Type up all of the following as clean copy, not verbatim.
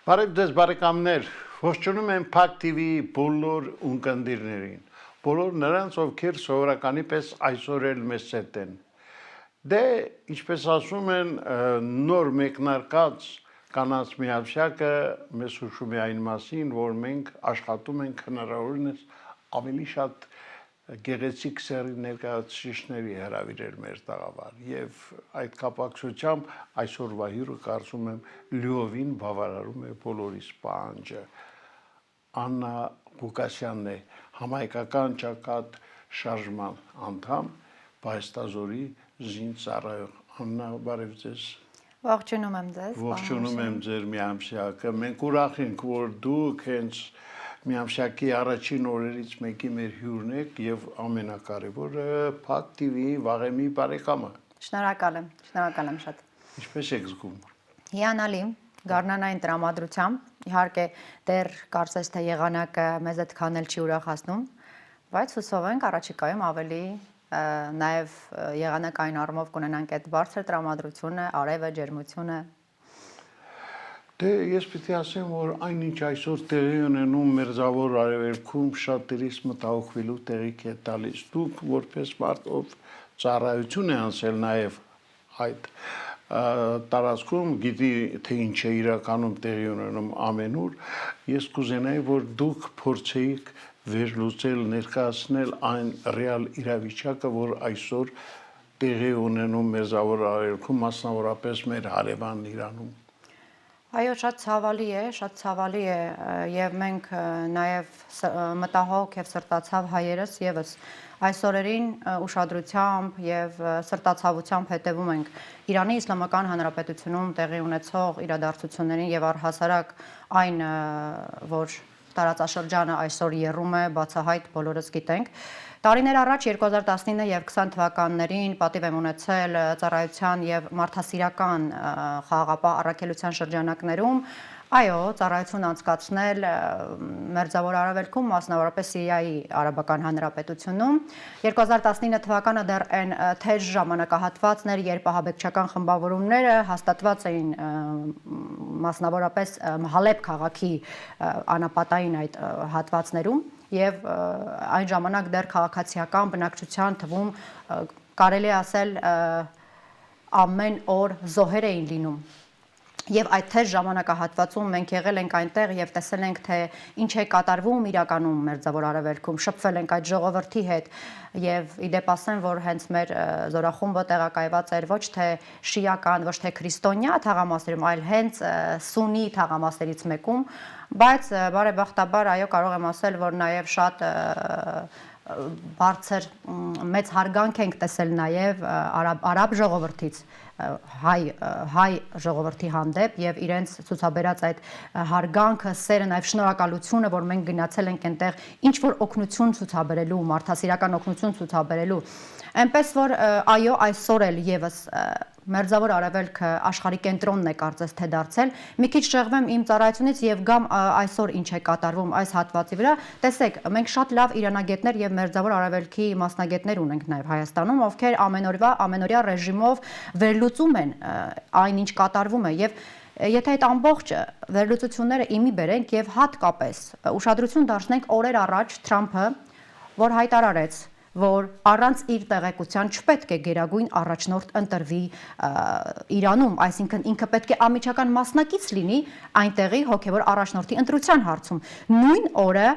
Բարև ձեզ բարեկամներ, ողջունում եմ Փակ TV բոլոր ունկնդիրներին, բոլոր նրանց, ովքեր սովորականի պես այսօր էլ մեզ հետ են։ Դե, ինչպես ասում են, նոր մեկնարկած կանանց միավշակը մեզ հուշում է այն մասին, որ մենք աշխատում ենք հնարավորինս ավելի շատ գեղեցիկ սերի ներկայացուցիչների հրավիրել մեր տաղավար եւ այդ կապակցությամբ այսօրվա հյուրը կարծում եմ լիովին բավարարում է բոլորիս պահանջը Աննա Ղուկասյանն է համայնքական ճակատ շարժման անդամ Պահեստազորի զինծառայող Աննա բարև ձեզ Ողջունում եմ ձեզ Ողջունում եմ ձեր միամշակը մենք ուրախ ենք որ դուք հենց Միամշակի առաջին օրերից մեկի մեր հյուրն եք եւ ամենակարևորը Փակ TV-ի վաղեմի բարեկամը։ Շնորհակալ եմ շատ։ Ինչպես եք զգում։ Հիանալի, գարնանային տրամադրությամբ, իհարկե դեռ կարծես թե եղանակը մեզ այդքան էլ չի ուրախացնում, բայց հուսով ենք առաջիկայում ավելի նաեւ եղանակային առումով կունենանք այդ բարձր տրամադրությունը, արևը, ջերմությունը։ Դե ես պիտի ասեմ, որ այնինչ այսօր տեղի ունենում մերձավոր արևելքում շատերիս մտահոգվելու տեղիք է տալիս։ Դուք որպես մարդ, ով ծառայություն է անցել նաև այդ տարածքում, գիտի թե ինչ է իրականում տեղի ունենում ամենուր, ես կուզենայի, որ դուք փորձեիք վերլուծել, ներկայացնել այն ռեալ իրավիճակը, որ այսօր տեղի ունենում մերձավոր արևելքում, մասնավորապես մեր հարևան Իրանում։ Այո, շատ ցավալի է եւ մենք նաեւ մտահոգ եւ սրտացավ հայերս եւս այս օրերին ուշադրությամբ եւ սրտացավությամբ հետևում ենք Իրանի Իսլամական Հանրապետությունում տեղի ունեցող իրադարձություններին եւ առհասարակ այն որ տարածաշրջանը այսօր եռում է բացահայտ բոլորս գիտենք Տարիներ առաջ 2019 եւ 20 թվականներին պատիվ եմ ունեցել ծառայության եւ մարդասիրական խաղաղապահ առաքելության շրջանակներում, այո, ծառայություն անցկացնել Մերձավոր Արևելքում, մասնավորապես Սիրիայի Արաբական Հանրապետությունում։ 2019 թվականը դեռ այն թեժ ժամանակահատվածն էր, երբ ահաբեկչական խմբավորումները հաստատված էին մասնավորապես Հալեբ քաղաքի անապատային այդ հատվածներում Եվ այն ժամանակ դեռ քաղաքացիական բնակչության թվում կարելի ասել ամեն օր զոհեր էին լինում։ Եվ այդ թեժ ժամանակահատվածում մենք եղել ենք այնտեղ եւ տեսել ենք թե ինչ է կատարվում իրականում Մերձավոր Արևելքում, շփվել ենք այդ ժողովրդի հետ եւ իդեպ ասեմ, որ հենց մեր զորախումբը տեղակայված էր ոչ թե շիական, ոչ թե քրիստոնյա թաղամասերում, այլ հենց սուննի թաղամասերից մեկում, բայց բարեբախտաբար այո կարող եմ ասել, որ նաեւ շատ բարձր մեծ հարգանք ենք տեսել նաեւ արաբ ժողովրդից հայ ժողովրդի հանդեպ եւ իրենց ցուցաբերած այդ հարգանքը, սերը, նաեւ շնորհակալությունը, որ մենք գնացել ենք այնտեղ ինչ որ օգնություն ցուցաբերելու, մարդասիրական օգնություն ցուցաբերելու, այնպես որ այո, այսօր էլ եւս Մերձավոր Արևելքը աշխարհի կենտրոնն է կարծես թե դարձել։ Մի քիչ շեղվեմ իմ ծառայությունից եւ գամ այսօր ինչ է կատարվում այս հատվածի վրա։ Տեսեք, մենք շատ լավ իրանագետներ եւ Մերձավոր Արևելքի մասնագետներ ունենք նաեւ Հայաստանում, ովքեր ամենօրյա ռեժիմով վերլուծում են այն ինչ կատարվում է եւ Եթե այդ ամբողջ վերլուծությունները իմի բերենք եւ հատկապես ուշադրություն դարձնենք օրեր առաջ Թրամփը, որ հայտարարեց որ առանց իր տեղեկության չպետք է գերագույն առաջնորդ ընտրվի Իրանում, այսինքն ինքը պետք է անմիջական մասնակից լինի այնտեղի հոգևոր առաջնորդի ընտրության հարցում։ Նույն օրը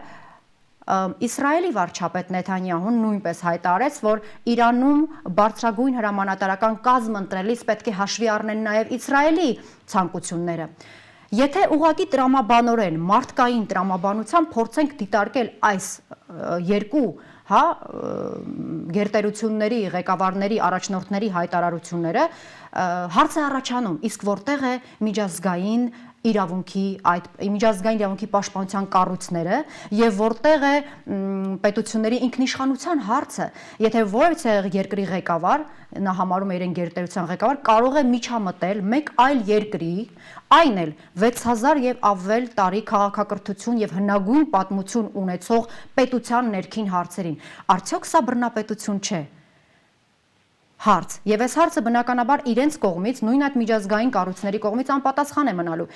Իսրայելի վարչապետ Նեթանյահուն նույնպես հայտարարեց, որ Իրանում բարձրագույն հրամանատարական կազմ ընտրելիս պետք է հաշվի առնեն նաև Իսրայելի ցանկությունները։ Եթե ուղղակի տրամաբանորեն, մարդկային տրամաբանությամբ փորձենք դիտարկել այս երկու գերտերությունների, ղեկավարների, առաջնորդների հայտարարությունները, հարց է առաջանում, իսկ որտեղ է միջազգային իրավունքի պաշտպանության կառույցները եւ որտեղ է պետությունների ինքնիշխանության հարցը, եթե որևէ երկրի ղեկավար, նա համարում է իրեն գերտերության ղեկավար, կարող է միջամտել մեկ այլ երկրի, այն էլ 6000 եւ ավել տարի քաղաքակրթություն եւ հնագույն պատմություն ունեցող պետության ներքին հարցերին, արդյոք սա բռնապետություն չէ։ հարց, եւ այս հարցը բնականաբար իրենց կողմից, նույն այդ միջազգային կառույցների կողմից անպատասխան է մնալու։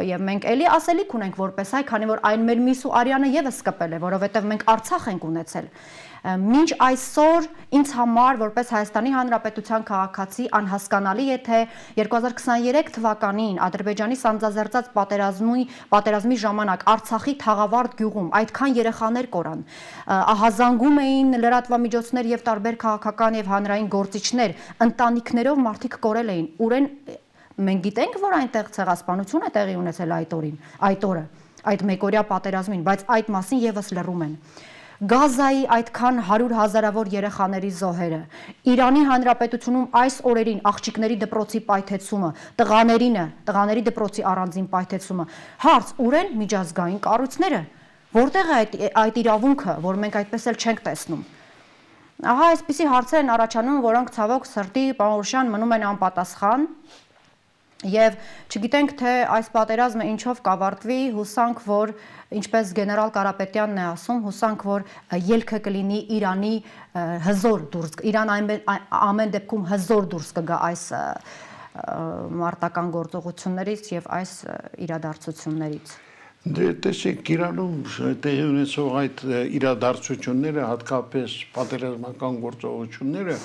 Եվ մենք էլի ասելիք ունենք որպես հայ, քանի որ այն մեր միս ու արյանը եւս կպել է, որովհետեւ մենք Արցախ ենք ունեցել։ Մինչ այսօր ինձ համար որպես Հայաստանի Հանրապետության քաղաքացի անհասկանալի է թե 2023 թվականին Ադրբեջանի սանձազերծած պատերազմի ժամանակ Արցախի Թաղավարտ գյուղում այդքան երեխաներ կորան, ահազանգում էին լրատվամիջոցներ եւ տարբեր քաղաքական եւ հանրային գործիչներ, ընտանիքներով մարդիկ կորել էին, ուրեն մենք գիտենք, որ այնտեղ ցեղասպանություն է տեղի ունեցել այդ օրը, այդ մեկօրյա պատերազմին, բայց այդ մասին եւս լռում են։ Գազայի այդքան 100 հազարավոր երեխաների զոհերը, Իրանի Հանրապետությունում այս օրերին աղջիկների դպրոցի պայթեցումը, տղաների դպրոցի առանձին պայթեցումը, հարց ուրեն միջազգային կառույցները, որտեղ է այդ իրավունքը, որ մենք այդպես էլ չենք տեսնում։ Ահա այսպիսի հարցեր են առաջանում, որոնք ցավոք սրտի պարոն Օրշյան մնում են անպատասխան։ Եվ չգիտենք, թե այս պատերազմը ինչով կավարտվի, հուսանք, որ ինչպես գեներալ Կարապետյանն է ասում, հուսանք, որ ելքը կլինի Իրանի հզոր դուրս, Իրան ամեն դեպքում հզոր դուրս կգա այս մարտական գործողություններից եւ այս իրադարձություններից։ Դե տեսեք, Իրանում տեղի ունեցող այդ իրադարձությունները, հատկապես պատերազմական գործողությունները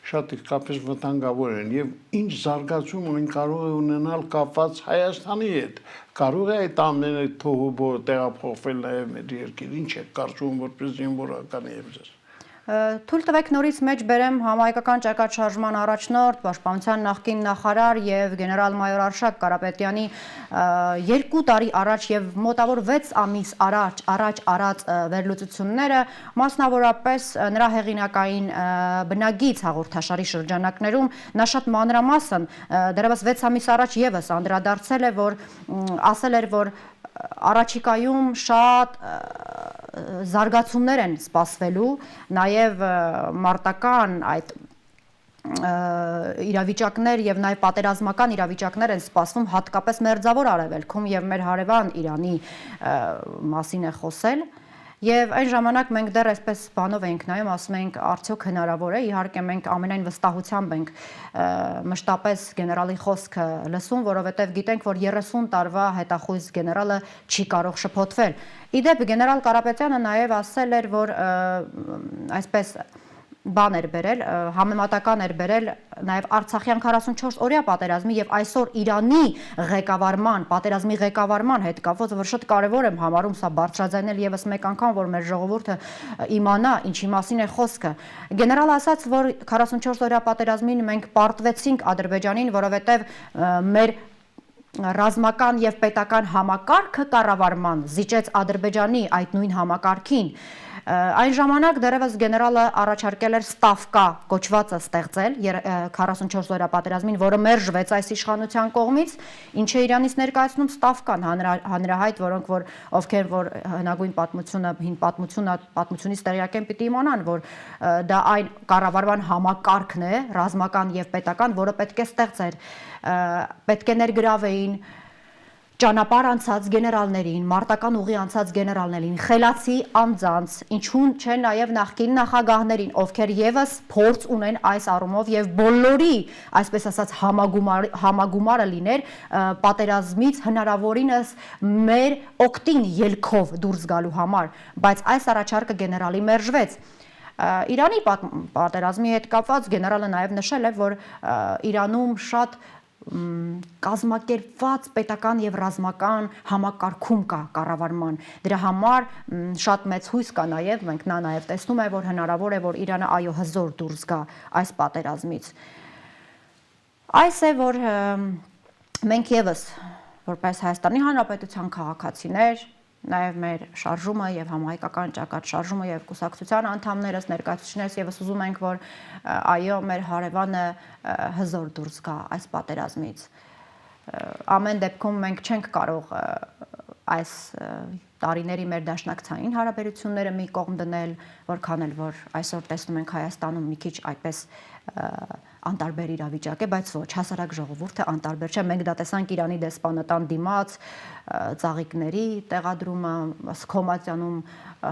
շատ իսկապես վտանգավոր են եւ ինչ զարգացում այն կարող է ունենալ կապված Հայաստանի հետ, կարող է այդ ամենը թողուբոր տեղափոխվել նաեւ մեր երկիր, ինչ է կարծում որպես զինվորական եւ ձեզ։ Թույլ տվեք նորից մեջ բերեմ համահայկական ճակատշարժման առաջնորդ, պաշտպանության նախկին նախարար եւ գեներալ-մայոր Արշակ Կարապետյանի 2 տարի առաջ եւ մոտավոր 6 ամիս առաջ արած վերլուծությունները, մասնավորապես նրա հեղինակային բնագիծ հաղորդաշարի շրջանակներում նա շատ մանրամասն դեռևս 6 ամիս առաջ եւս անդրադարձել է, որ ասել էր, որ առաջիկայում շատ զարգացումներ են սպասվելու, նաև մարտական այդ իրավիճակներ եւ նաեւ պատերազմական իրավիճակներ են սպասվում հատկապես Մերձավոր Արևելքում եւ մեր հարևան Իրանի մասին է խոսել։ Եվ այն ժամանակ մենք դեռ այսպես բանով էինք նայում, ասում էինք արդյոք հնարավոր է, իհարկե մենք ամենայն վստահությամբ ենք մշտապես գեներալի խոսքը լսում, որովհետև գիտենք, որ 30 տարվա հետախույզ գեներալը չի կարող շփոթվել։ Իդեպ գեներալ Կարապետյանը նաև ասել էր, որ այսպես բան էր բերել, համեմատական էր բերել նաև Արցախյան 44 օրյա պատերազմի եւ այսօր Իրանի ղեկավարման, պատերազմի ղեկավարման հետ կապված, որ շատ կարեւոր եմ համարում սա բարձրաձայնել եւս մեկ անգամ, որ մեր ժողովուրդը իմանա ինչի մասին է խոսքը։ Գեներալը ասաց, որ 44 օրյա պատերազմին մենք պարտվեցինք Ադրբեջանին, որովհետեւ մեր ռազմական եւ պետական համակարգը կառավարման զիջեց Ադրբեջանի այդ նույն համակարգին։ Այն ժամանակ դեռևս գեներալը առաջարկել էր Ստավկա կոչվածը ստեղծել 44 օրյա պատերազմին, որը մերժվեց այս իշխանության կողմից, ինչը Իրանից ներկայացնում Ստավկան հանրահայտ, որոնք որ ովքեր որ հնագույն պատմությունը, հին պատմությունից տեղյակ են, պիտի իմանան, որ դա այն կառավարման համակարգն է, ռազմական եւ պետական, որը պետք է ստեղծեր, պետք է ներգրավեին ճանապարհ անցած գեներալներին, մարտական ուղի անցած գեներալներին, խելացի անձանց, ինչուն չէ նաև նախկին նախագահներին, ովքեր եւս փորձ ունեն այս առումով եւ բոլորի, այսպես ասած, համագումարը լիներ պատերազմից հնարավորինս մեր օգտին ելքով դուրս գալու համար, բայց այս առաջարկը գեներալի մերժվեց։ Իրանի պատերազմի հետ կապված գեներալը նաև նշել է, որ Իրանում շատ կազմակերպված պետական եւ ռազմական համակարգում կա կառավարման։ Դրա համար շատ մեծ հույս կա նաեւ, մենք նա նաեւ տեսնում է, որ հնարավոր է, որ Իրանը այո հզոր դուրս գա այս պատերազմից։ Այս է, որ մենք եւս որպես Հայաստանի Հանրապետության քաղաքացիներ նաև մեր շարժումը եւ համահայկական ճակատշարժումը եւ կուսակցության անդամներս ներկայացուցիչներս եւս ուզում ենք, որ այո մեր հարևանը հզոր դուրս գա այս պատերազմից։ Ամեն դեպքում մենք չենք կարող այս տարիների մեր դաշնակցային հարաբերությունները մի կողմ դնել, որքան էլ որ այսօր տեսնում ենք Հայաստանում մի քիչ այդպես անտարբեր իրավիճակ է, բայց ոչ, հասարակ ժողովուրդը անտարբեր չէ։ Մենք դա տեսանք Իրանի դեսպանատան դիմաց ծաղիկների տեղադրումը, Սքոմացյանում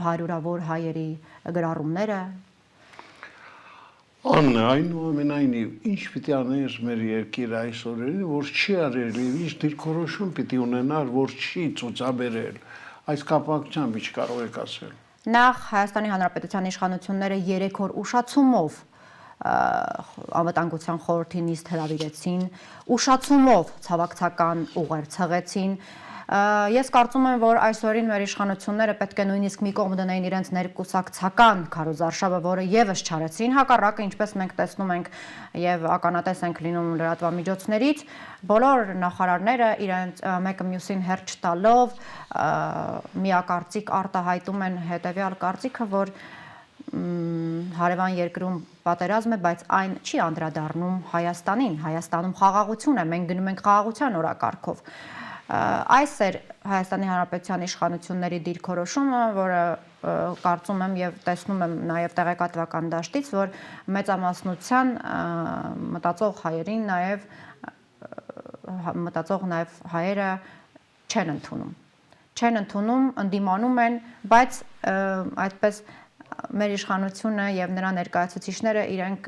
հարյուրավոր հայերի գրառումները։ Աննա, այնուամենայնիվ, ինչ պիտի աներ մեր երկիրը այս օրերին, որ չի արել եւ ինչ դիրքորոշում պիտի ունենար, որ չի ցուցաբերել, այս կապակցությամբ ինչ կարող եք ասել։ Նախ Հայաստանի Հանրապետության իշխանությունները 3 օր ուշացումով անվտանգության խորհրդի նիստ հրավիրեցին, ուշացումով ցավակցական ուղեր ցղեցին։ Ես կարծում եմ, որ այսօրին մեր իշխանությունները պետք է նույնիսկ մի կողմ դնեին իրենց ներկուսակցական քարոզարշավը, որը եւս չարեցին, հակառակը ինչպես մենք տեսնում ենք եւ ականատես ենք լինում լրատվամիջոցներից, բոլոր նախարարները իրենց մեկը մյուսին հերթ չտալով միակարծիք արտահայտում են հետեւյալ կարծիքը, որ հարևան երկրում պատերազմ է, բայց այն չի անդրադառնում Հայաստանին, Հայաստանում խաղաղություն է, մենք գնում ենք խաղաղության օրակարգով։ Այս էր Հայաստանի Հանրապետության իշխանությունների դիրքորոշումը, որը կարծում եմ եւ տեսնում եմ նաեւ տեղեկատվական դաշտից, որ մեծամասնության մտածող հայերին նաեւ հայերը չեն ընդունում, ընդդիմանում են, բայց այդպես մեր իշխանությունը եւ նրա ներկայացուցիչները իրենք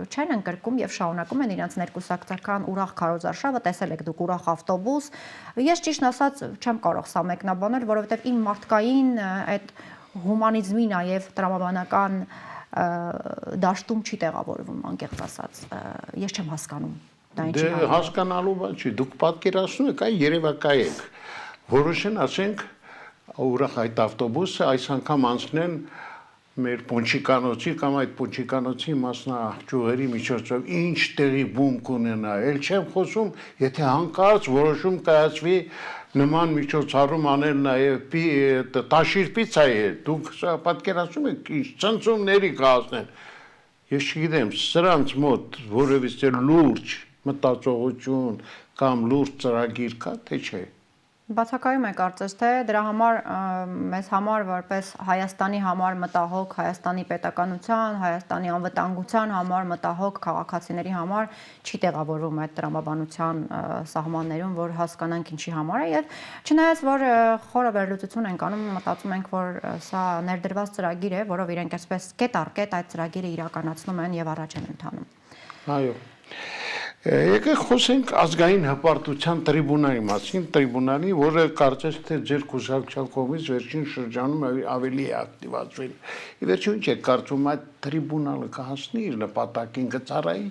չեն ընկրկում եւ շարունակում են իրենց ներկուսակցական ուրախ քարոզարշավը, տեսել եք դուք ուրախ ավտոբուս։ Ես ճիշտ ասած չեմ կարող սա մեկնաբանել, որովհետեւ իմ մարդկային այդ հումանիզմի նաեւ տրամաբանական դաշտում չի տեղավորվում, անկեղծ ասած։ Ես չեմ հասկանում։ Դա ինչի Դե հասկանալու բան չի, դուք պատկերացնում եք, այ երևակայեք։ Որոշեն, ասենք, ուրախ այդ ավտոբուսը այս անգամ անցնեն մեր Պոնչիկանոցի կամ այդ Պոնչիկանոցի մասնաճյուղերի միջոցով ինչ տեղի բում կունենա, էլ չեմ խոսում, եթե հանկարծ որոշում կայացվի նման միջոցառում անել նաև տաշիր պիցայի հետ, դուք պատկերացնում եք ինչ ցնցումների կհասնեն։ Ես չգիտեմ, սրանց մոտ որևիցե լուրջ մտածողություն կամ լուրջ ծրագիր կա, թե չէ։ Բացակայում է կարծես թե դրա համար մեզ համար որպես Հայաստանի համար մտահոգ, Հայաստանի պետականության, Հայաստանի անվտանգության համար մտահոգ քաղաքացիների համար չի տեղավորվում այդ տրամաբանության սահմաններում, որ հասկանանք ինչի համար է եւ չնայած որ խորը վերլուծություն ենք անում, մտածում ենք, որ սա ներդրված ծրագիր է, որով իրենք այսպես կետ առ կետ այդ ծրագիրը իրականացնում են եւ առաջ են ընթանում։ Այո։ Եկեք խոսենք ազգային հպարտության տրիբունալի մասին, տրիբունալի, որը կարծես թե ձեր կուսակցության կողմից վերջին շրջանում ավելի է ակտիվացվել։ Ի վերջո ինչ է կարծում այդ տրիբունալը կհասնի իր նպատակին, կծառայի։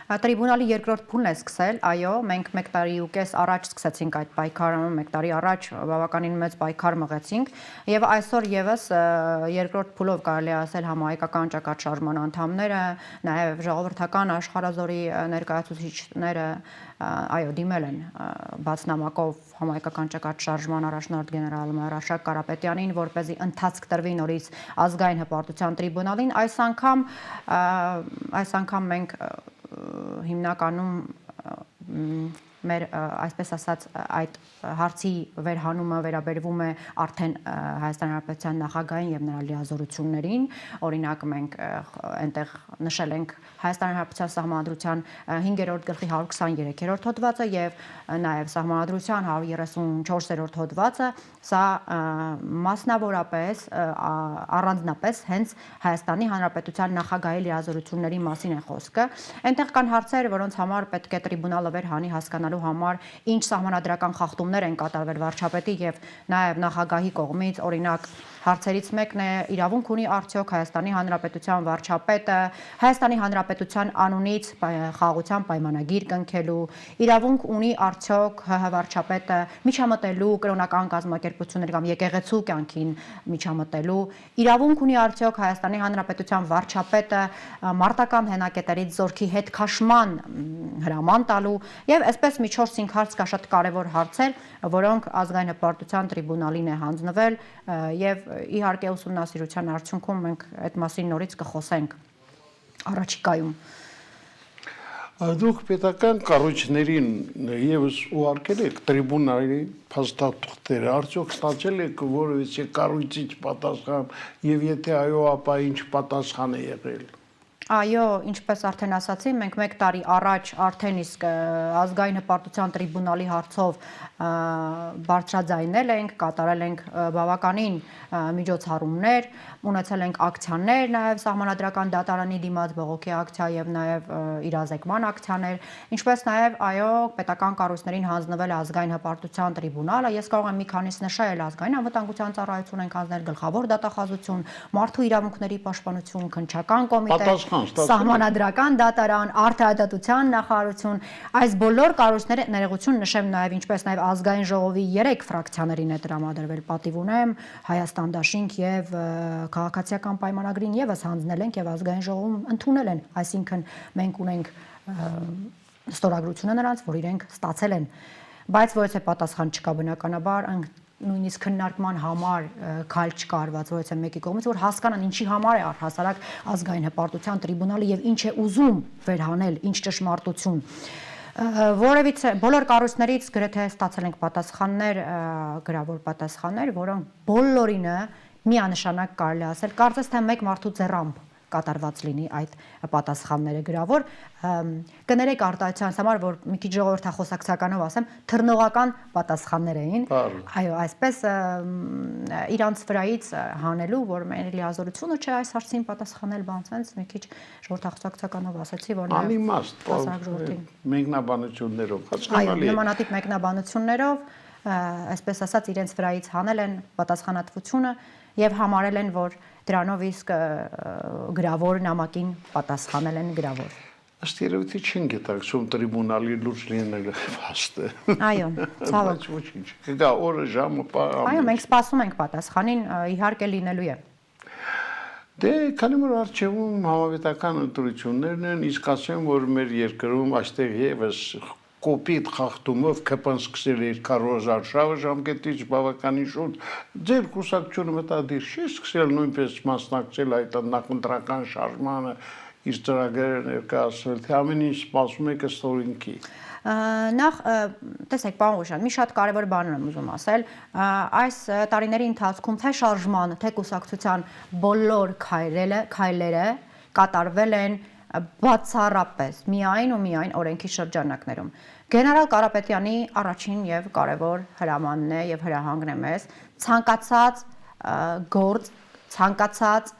Տրիբունալի երկրորդ փուլն է սկսել, այո, մենք 1 տարի ու կես առաջ սկսեցինք այդ պայքարը, 1 տարի առաջ բավականին մեծ պայքար մղեցինք եւ այսօր եւս երկրորդ փուլով կարելի է ասել համահայկական ճակատշարժման անդամները, նաեւ ժողովրդական աշխարհազորի ներկայացուցիչները այո, դիմել են բաց նամակով համահայկական ճակատշարժման առաջնորդ գեներալ Մայր Կարապետյանին, որպեսզի ընթացք տրվի նորից ազգային հպարտության տրիբունալին, այս անգամ մենք հիմնականում մեր այսպես ասած այդ հարցի վերհանումը վերաբերվում է արդեն Հայաստանի Հանրապետության նախագահին եւ նրա լիազորություններին, օրինակ մենք այնտեղ նշել ենք Հայաստանի Հանրապետության Սահմանադրության 5-րդ գլխի 123-րդ հոդվածը եւ նաեւ Սահմանադրության 134-րդ հոդվածը, սա մասնավորապես առանձնապես հենց Հայաստանի Հանրապետության նախագահի լիազորությունների մասին է խոսքը։ Այնտեղ կան հարցեր, որոնց համար պետք է տրիբունալը վերհանի հասկանալու համար ինչ սահմանադրական խախտումներ են կատարվել վարչապետի եւ նաեւ նախագահի կողմից, օրինակ հարցերից մեկն է իրավունք ունի արդյոք Հայաստանի Հանրապետության վարչապետը Հայաստանի Հանրապետության անունից խաղաղության պայմանագիր կնքելու, իրավունք ունի արդյոք ՀՀ վարչապետը միջամտելու կրոնական կազմակերպությունների կամ եկեղեցու կյանքին միջամտելու, իրավունք ունի արդյոք Հայաստանի Հանրապետության վարչապետը մարտական հենակետերից զորքի հետ քաշման հրաման տալու եւ այսպես մի 4-5 հարց կա շատ կարեւոր հարցեր, որոնք ազգային հպարտության տրիբունալին է հանձնվել եւ իհարկե ուսումնասիրության արդյունքում մենք այդ մասին նորից կխոսենք առաջիկայում։ Դուք պետական կառույցներին եւս ուղարկել եք տրիբունալի փաստաթղթերը, արդյոք ստացել եք որևիցե կառույցից պատասխան եւ եթե այո, ապա ինչ պատասխան է եղել։ Այո, ինչպես արդեն ասացի, մենք 1 տարի առաջ արդեն իսկ ազգային հպարտության տրիբունալի հարցով բարձրաձայնել ենք, կատարել ենք բավականին միջոցառումներ, ունեցել ենք ակցիաներ, նաև սահմանադրական դատարանի դիմաց բողոքի ակցիա եւ նաև իրազեկման ակցիաներ, ինչպես նաև այո, պետական կառույցներին հանձնվել ազգային հպարտության տրիբունալը, ես կարող եմ մի քանիսը նշել, ազգային անվտանգության ծառայություն ենք հանձնել, գլխավոր դատախազություն, մարդու իրավունքների պաշտպանություն, քննչական կոմիտե, Սահմանադրական դատարան, արդարադատության նախարարություն, այս բոլոր կառույցները ներողություն նշեմ նաև ինչպես նաև ազգային ժողովի 3 ֆրակցիաներին է տրամադրվել պատիվ ունեմ Հայաստան դաշինք եւ քաղաքացիական պայմանագրին եւս հանձնել ենք եւ ազգային ժողովում ընդունել են, այսինքն մենք ունենք ստորագրությունը նրանց, որ իրենք ստացել են, բայց ոչ թե պատասխան չկա բնականաբար նույնիսկ քննարկման համար քայլ չկարված ոչ թե մեկի կողմից, որ հասկանան ինչի համար է առհասարակ ազգային հպարտության տրիբունալը եւ ինչ է ուզում վերհանել, ինչ ճշմարտություն։ Որևիցե բոլոր կառույցներից գրեթե ստացել ենք պատասխաններ, գրավոր պատասխաններ, որոնք բոլորինը միանշանակ կարելի ասել, կարծես թե մեկ մարդու ձեռամբ կատարված լինի այդ պատասխանները գրավոր կներեք արտահայտության համար որ մի քիչ ժողովրդախոսակցականով ասեմ թռնողական պատասխաններ էին այո այսպես իրանց վրայից հանելու որ մեր լիազորությունը չէ այս հարցին պատասխանել բան sense մի քիչ ժողովրդախոսակցականով ասացի որ անիմաստ մեկնաբանություններով հասկանալի է նմանատիպ մեկնաբանություններով այսպես ասած իրենց վրայից հանել են պատասխանատվությունը եւ համարել են որ դրանով իսկ գրավոր նամակին պատասխանել են գրավոր ըստ երևույթի չեն գիտակցում տրիբունալի լուրջ լինելը վաստ է այո ցավոք ոչինչ դա օրը ժամը այո մենք սպասում ենք պատասխանին իհարկե լինելու է դե քանի որ արժևում համավետական ընտրություններն են իսկ ասեմ որ մեր երկրում այստեղ եւս կոպիտ խախտումով ԿՊ-ն սկսել էր 400,000 շավը ժամկետից բավականին շուտ ձեր կուսակցությունը մտադիր չի սկսել նույնպես մասնակցել այդ նախընտրական շարժմանը իր ծրագրերը ներկայացնել թե ամեն ինչ սպասում եք ըստ օրենքի նախ տեսեք պարոն Ղուշյան մի շատ կարևոր բան եմ ուզում ասել այս տարիների ընթացքում թե շարժման թե կուսակցության բոլոր քայլերը կատարվել են բացառապես միայն ու միայն օրենքի շրջանակներում Գեներալ Կարապետյանի առաջին եւ կարևոր հրամանն է եւ հրահանգն է մեզ ցանկացած գործ ցանկացած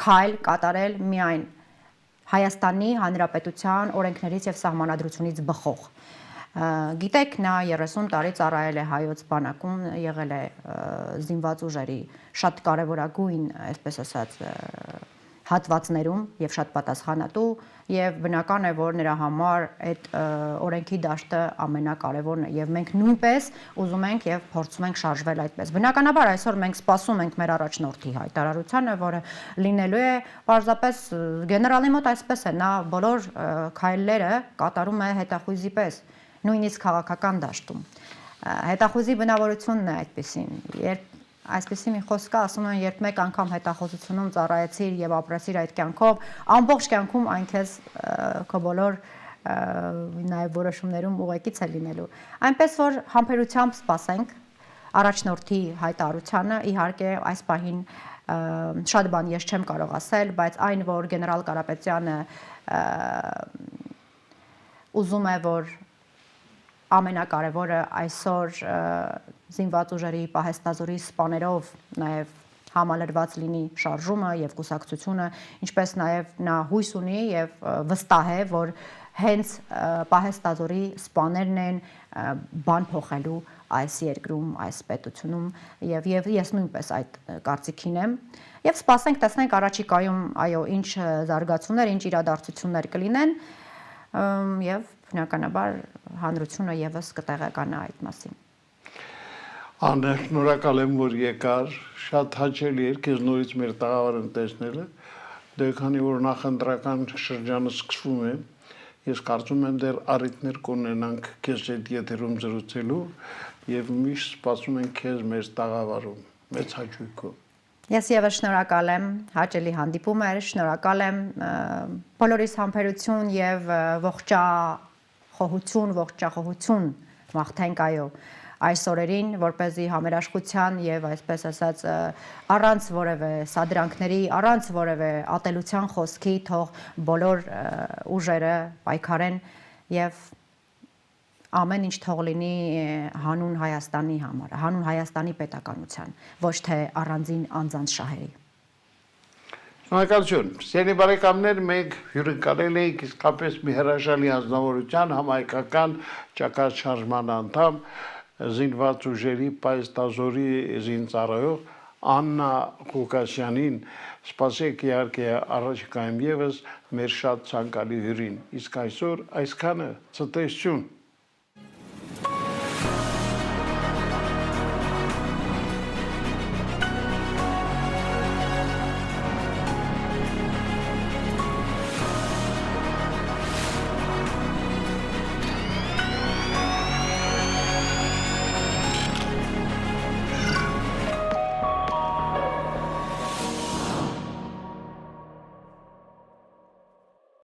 քայլ կատարել միայն Հայաստանի Հանրապետության օրենքներից եւ սահմանադրությունից բխող Գիտեք նա 30 տարի ծառայել է հայոց բանակում եղել է զինված ուժերի շատ կարևորագույն այսպես ասած հատվածներում եւ շատ պատասխանատու եւ բնական է որ նրա համար այդ օրենքի դաշտը ամենակարևորն է եւ մենք նույնպես ուզում ենք եւ փորձում ենք շարժվել այդպես բնականաբար այսօր մենք սպասում ենք մեր առաջնորդի հայտարարությանը որը լինելու է պարզապես գեներալի մոտ այսպես է նա բոլոր քայլերը կատարում է հետախույզի պես նույնիսկ քաղաքական դաշտում հետախույզի բնավորությունն է այդպեսին երբ Այսպեսի մի խոսք կա, ասում են, երբ մեկ անգամ հետախուզությունում ծառայեցիր եւ ապրեցիր այդ կյանքով, ամբողջ կյանքում այն քեզ քո բոլոր նաեւ որոշումներում ուղեկից է լինելու։ Այնպես որ համբերությամբ սպասենք առաջնորդի հայտարարությանը, իհարկե այս պահին շատ բան ես չեմ կարող ասել, բայց այն որ գեներալ Կարապետյանը ուզում է որ ամենակարևորը այսօր զինված ուժերի պահեստազորի սպաներով նաև համալրված լինի շարժումը եւ կուսակցությունը, ինչպես նաև նա հույս ունի եւ վստահ է, որ հենց պահեստազորի սպաներն են բան փոխելու այս երկրում, այս պետությունում եւ ես նույնպես այդ կարծիքին եմ եւ սպասենք տեսնենք առաջիկայում այո ինչ զարգացումներ, ինչ իրադարձություններ կլինեն եւ բնականաբար հանրությունը եւս կտեղեկանա այդ մասին Անե շնորհակալ եմ որ եկար շատ հաճելի էր քեզ նորից մեր տաղավարն տեսնելը դե քանի որ նախընտրական շրջանը սկսվում է ես կարծում եմ դեռ առիթներ կունենանք քեզ հետ եթերում զրուցելու եւ միշտ սպասում ենք քեզ մեր տաղավարում մեծ հաճույքով Ես եւս շնորհակալ եմ հաճելի հանդիպում էր շնորհակալ եմ բոլորիս համբերություն եւ ողջախոհություն ողջախոհություն մաղթենք այո այս օրերին, որպեսզի համերաշխության եւ այսպես ասած առանց որևէ սադրանքների, առանց որևէ ատելության խոսքի թող բոլոր ուժերը պայքարեն եւ ամեն ինչ թող լինի հանուն Հայաստանի համար, հանուն Հայաստանի պետականության, ոչ թե առանձին անձանց շահերի։ Շնորհակալություն։ Սիրելի բարեկամներ, մենք հյուրընկալել ենք իսկապես մի հրաշալի անձնավորության համայնքական ճակատշարժման անդամ զինված ուժերի պայստազորի զինծառայող Աննա Ղուկասյանին, սպասեք իհարկե առաջիկայում եւս մեր շատ ցանկալի հյուրին։ Իսկ այսօր այսքանը ցտեսություն։